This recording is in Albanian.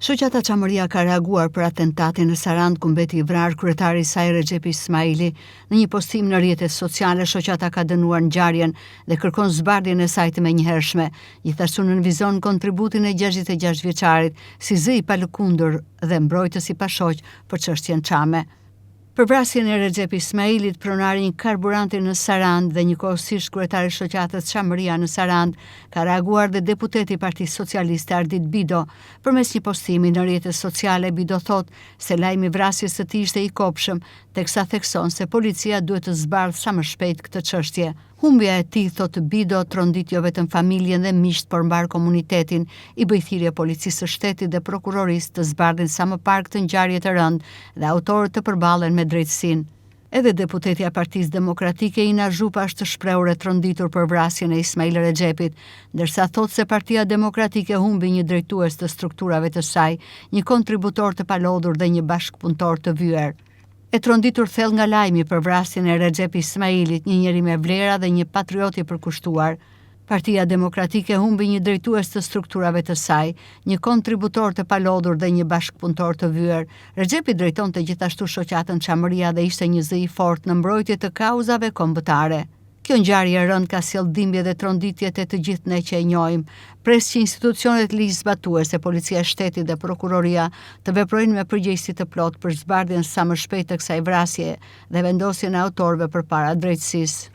Shoqata Çamëria ka reaguar për atentatin në Sarandë ku mbeti i vrarë kryetari i saj Recep Ismaili. Në një postim në rrjetet sociale, shoqata ka dënuar ngjarjen dhe kërkon zbardhjen e saj të menjëhershme. Gjithashtu nënvizon kontributin e 66 vjeçarit si zë i palëkundur dhe mbrojtës i pashoq për çështjen Çame. Për vrasjen e Recep Ismailit, pronari një karburanti në Sarandë dhe njëkohësisht kryetari i shoqatës Çamëria në Sarandë, ka reaguar dhe deputeti i Partisë Socialiste Ardit Bido. Përmes një postimi në rrjetet sociale, Bido thot se lajmi i vrasjes së tij ishte i kopshëm, teksa thekson se policia duhet të zbardhë sa më shpejt këtë çështje. Humbja e tij, thot Bido, trondit jo vetëm familjen dhe miqt, por mbar komunitetin. I bëj thirrje policisë së shtetit dhe prokurorisë të zbardhin sa më parë këtë ngjarje të rëndë dhe autorët të përballen me drejtësinë. Edhe deputetja e Partisë Demokratike Ina Zhupa është shprehur e tronditur për vrasjen e Ismail Recepit, ndërsa thot se Partia Demokratike humbi një drejtues të strukturave të saj, një kontributor të palodhur dhe një bashkëpunëtor të vyer. E tronditur thellë nga lajmi për vrasjen e Recep Ismailit, një njeri me vlera dhe një patriot i përkushtuar. Partia Demokratike humbi një drejtues të strukturave të saj, një kontributor të palodhur dhe një bashkëpunëtor të vyer. Recepi drejtonte gjithashtu shoqatën Çamëria dhe ishte një zë i fortë në mbrojtje të kauzave kombëtare. Kjo ngjarje e rënd ka sjellë dhimbje dhe tronditjet e të gjithë ne që e njohim. Pres që institucionet ligjzbatuese, policia e shtetit dhe prokuroria të veprojnë me përgjegjësi të plotë për zbardhjen sa më shpejt të kësaj vrasje dhe vendosjen e autorëve përpara drejtësisë.